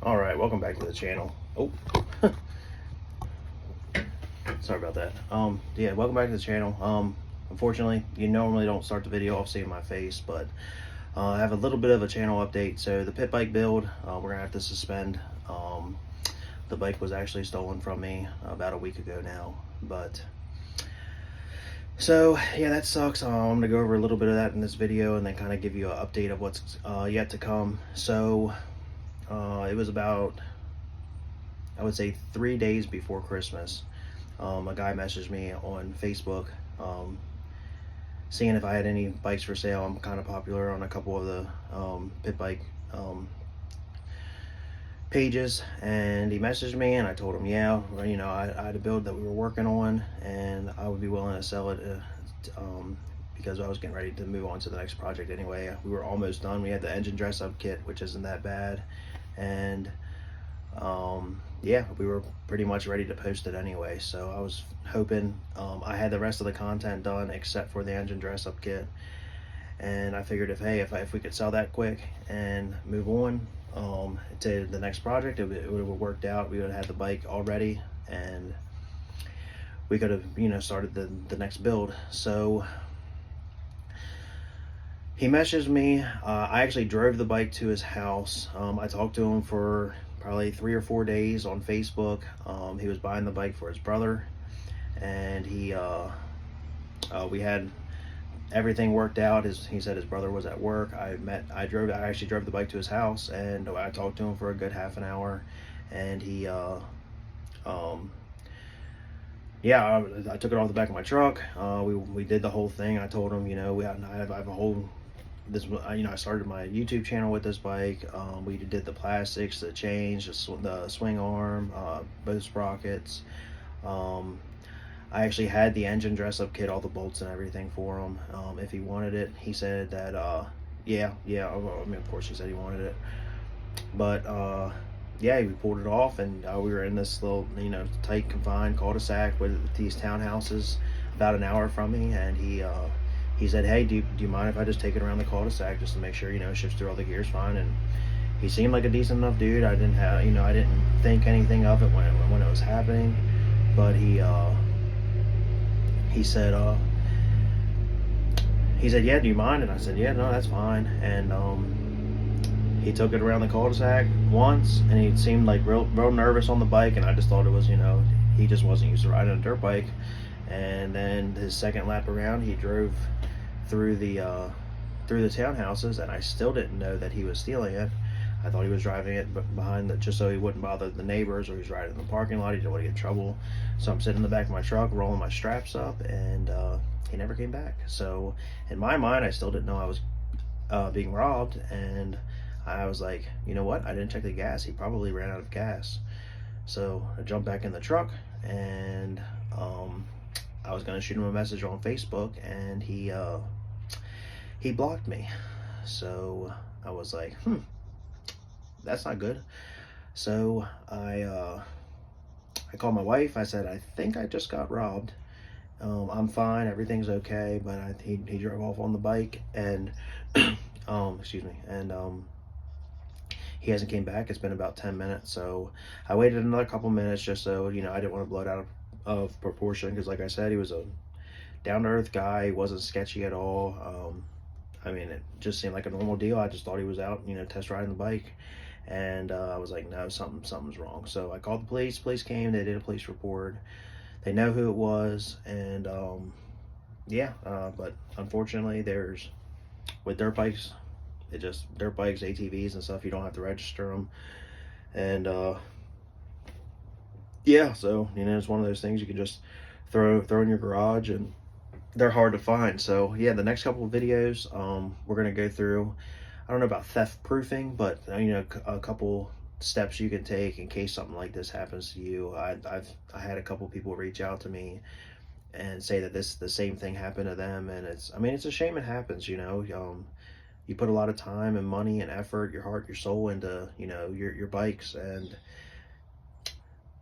All right, welcome back to the channel. Oh, sorry about that. Yeah, welcome back to the channel. Unfortunately, you normally don't start the video off seeing my face, but I have a little bit of a channel update. So the pit bike build, we're gonna have to suspend. The bike was actually stolen from me about a week ago now, but so yeah, that sucks. I'm gonna go over a little bit of that in this video, and then kind of give you an update of what's yet to come. So it was about, I would say, 3 days before Christmas. A guy messaged me on Facebook, seeing if I had any bikes for sale. I'm kind of popular on a couple of the pit bike pages, and he messaged me, and I told him, yeah, you know, I had a build that we were working on, and I would be willing to sell it because I was getting ready to move on to the next project anyway. We were almost done. We had the engine dress up kit, which isn't that bad, and yeah, we were pretty much ready to post it anyway. So I was hoping, I had the rest of the content done except for the engine dress up kit, and I figured if we could sell that quick and move on to the next project, it would have worked out. We would have had the bike already, and we could have, you know, started the next build. So he messaged me. I actually drove the bike to his house. I talked to him for probably 3 or 4 days on Facebook. He was buying the bike for his brother, and we had everything worked out. He said his brother was at work. I actually drove the bike to his house, and I talked to him for a good half an hour, and he yeah, I took it off the back of my truck. We did the whole thing. I told him, you know, I have a whole, this, you know, I started my YouTube channel with this bike. We did the plastics, the change, the swing arm, both sprockets. I actually had the engine dress up kit, all the bolts and everything for him. If he wanted it, he said that yeah, I mean, of course he said he wanted it, but yeah, we pulled it off, and we were in this little, you know, tight confined cul-de-sac with these townhouses about an hour from me, and he said, hey, do you mind if I just take it around the cul-de-sac just to make sure, you know, it shifts through all the gears fine? And he seemed like a decent enough dude. I didn't have, you know, I didn't think anything of it when it was happening, but he said, yeah, do you mind? And I said, yeah, no, that's fine. And he took it around the cul-de-sac once, and he seemed like real nervous on the bike, and I just thought it was, you know, he just wasn't used to riding a dirt bike. And then his second lap around, he drove through the townhouses, and I still didn't know that he was stealing it. I thought he was driving it behind just so he wouldn't bother the neighbors, or he's riding in the parking lot. He didn't want to get in trouble. So I'm sitting in the back of my truck, rolling my straps up, and he never came back. So in my mind, I still didn't know I was being robbed, and I was like, you know what? I didn't check the gas. He probably ran out of gas. So I jumped back in the truck, and I was gonna shoot him a message on Facebook, and he blocked me. So I was like, that's not good. So I called my wife. I said, I think I just got robbed. I'm fine, everything's okay. But he drove off on the bike, and excuse me, and he hasn't came back. It's been about 10 minutes. So I waited another couple minutes just so, you know, I didn't want to blow it out of proportion, because like I said, he was a down-to-earth guy. He wasn't sketchy at all. I mean, it just seemed like a normal deal. I just thought he was out, you know, test riding the bike, and I was like, no, something's wrong. So I called the police. Police came. They did a police report. They know who it was, and yeah, but unfortunately, with dirt bikes, dirt bikes, ATVs and stuff, you don't have to register them, and yeah, so, you know, it's one of those things you can just throw in your garage, and they're hard to find. So yeah, the next couple of videos, we're gonna go through, I don't know about theft proofing, but you know, a couple steps you can take in case something like this happens to you. I had a couple people reach out to me and say that the same thing happened to them, and I mean, it's a shame it happens, you know. You put a lot of time and money and effort, your heart, your soul into, you know, your bikes, and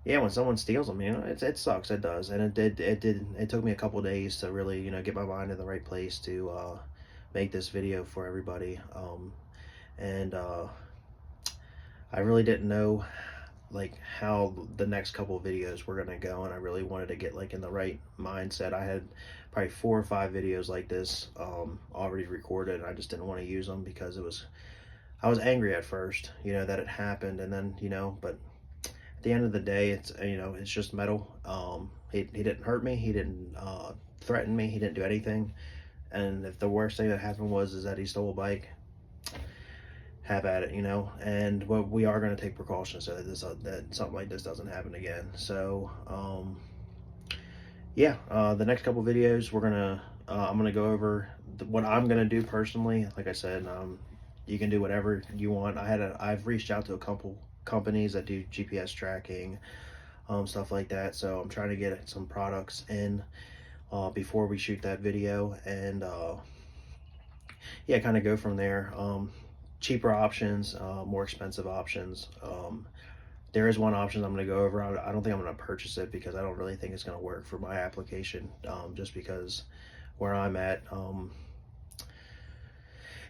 yeah, when someone steals them, you know, it sucks. It does. And it took me a couple days to really, you know, get my mind in the right place to make this video for everybody. And I really didn't know like how the next couple of videos were gonna go, and I really wanted to get like in the right mindset. I had probably 4 or 5 videos like this already recorded, and I just didn't want to use them because I was angry at first, you know, that it happened, and then, you know, but at the end of the day, it's, you know, it's just metal. He didn't hurt me, he didn't threaten me, he didn't do anything. And if the worst thing that happened is that he stole a bike, have at it, you know. And what we are going to take precautions so that that something like this doesn't happen again. So yeah, the next couple videos I'm gonna go over what I'm gonna do personally. Like I said, you can do whatever you want. I've reached out to a couple companies that do GPS tracking, stuff like that. So I'm trying to get some products in before we shoot that video, and yeah, kind of go from there. Cheaper options, more expensive options. There is one option I'm going to go over. I don't think I'm going to purchase it because I don't really think it's going to work for my application, just because where I'm at,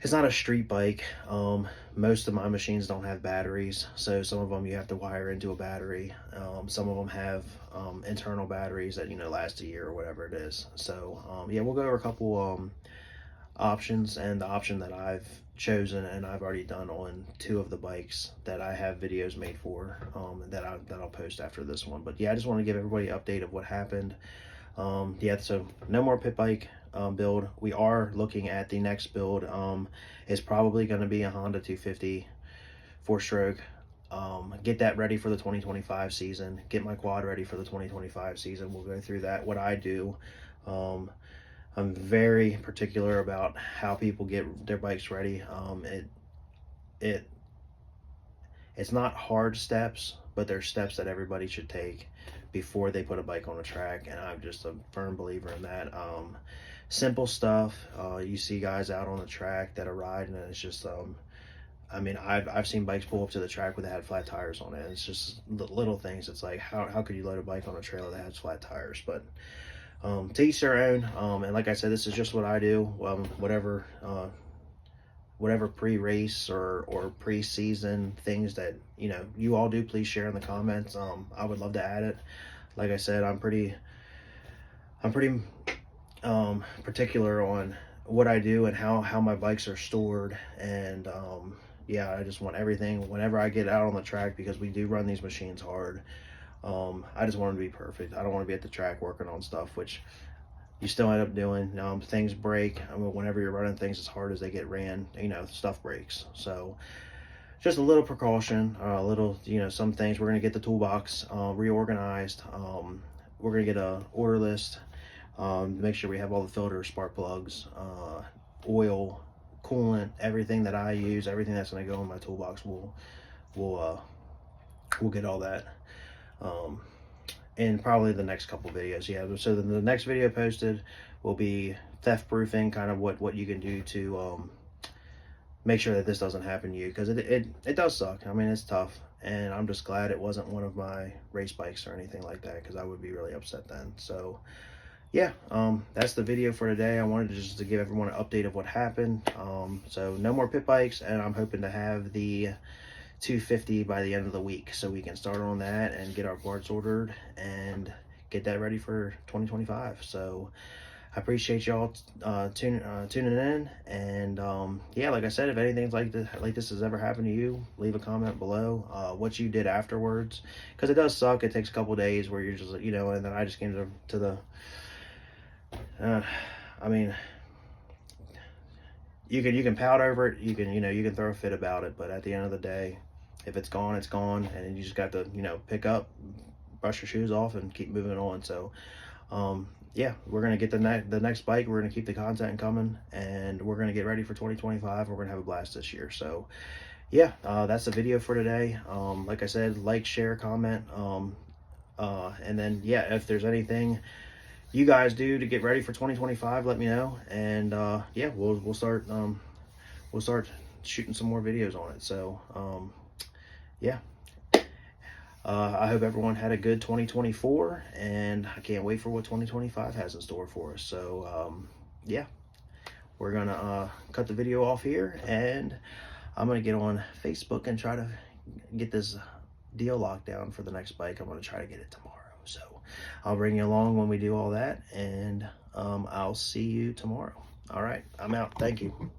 it's not a street bike. Most of my machines don't have batteries, so some of them you have to wire into a battery. Some of them have internal batteries that, you know, last a year or whatever it is. So yeah, we'll go over a couple options, and the option that I've chosen and I've already done on 2 of the bikes that I have videos made for, that I'll post after this one. But yeah, I just want to give everybody an update of what happened. Yeah, so no more pit bike build. We are looking at the next build. Is probably going to be a Honda 250 4-stroke. Get that ready for the 2025 season. Get my quad ready for the 2025 season. We'll go through that, what I do. I'm very particular about how people get their bikes ready. It's not hard steps, but there's steps that everybody should take before they put a bike on a track, and I'm just a firm believer in that. Simple stuff. You see guys out on the track that are riding, and it's just I mean, I've seen bikes pull up to the track where they had flat tires on it. It's just little things. It's like, how could you load a bike on a trailer that has flat tires? But to each their own. And like I said, this is just what I do. Whatever pre-race or pre-season things that, you know, you all do, please share in the comments. I would love to add it. Like I said, I'm pretty particular on what I do and how my bikes are stored. And yeah, I just want everything whenever I get out on the track, because we do run these machines hard. I just want them to be perfect. I don't want to be at the track working on stuff, which you still end up doing. Things break. I mean, whenever you're running things as hard as they get ran, you know, stuff breaks. So just a little precaution, a little, you know, some things. We're going to get the toolbox reorganized. We're going to get a order list, make sure we have all the filters, spark plugs, oil, coolant, everything that I use, everything that's going to go in my toolbox. We'll get all that. In probably the next couple videos. Yeah, so the next video posted will be theft proofing, kind of what you can do to make sure that this doesn't happen to you, because it does suck. I mean, it's tough, and I'm just glad it wasn't one of my race bikes or anything like that, because I would be really upset then. So yeah, that's the video for today. I wanted to give everyone an update of what happened. So no more pit bikes, and I'm hoping to have the 250 by the end of the week, so we can start on that and get our parts ordered and get that ready for 2025. So I appreciate y'all tuning in, and yeah, like I said, if anything like this has ever happened to you, leave a comment below what you did afterwards, because it does suck. It takes a couple days where you're just, you know, and then I just came to the I mean, you can pout over it, you can throw a fit about it, but at the end of the day, if it's gone, it's gone, and you just got to, you know, pick up, brush your shoes off, and keep moving on. So yeah, we're gonna get the next bike. We're gonna keep the content coming, and we're gonna get ready for 2025. We're gonna have a blast this year. So yeah, that's the video for today. Like I said, like, share, comment, and then yeah, if there's anything you guys do to get ready for 2025, let me know, and yeah, we'll start shooting some more videos on it. So yeah, I hope everyone had a good 2024, and I can't wait for what 2025 has in store for us. So yeah, we're gonna cut the video off here, and I'm gonna get on Facebook and try to get this deal locked down for the next bike. I'm going to try to get it tomorrow. So I'll bring you along when we do all that, and I'll see you tomorrow. All right, I'm out. Thank you.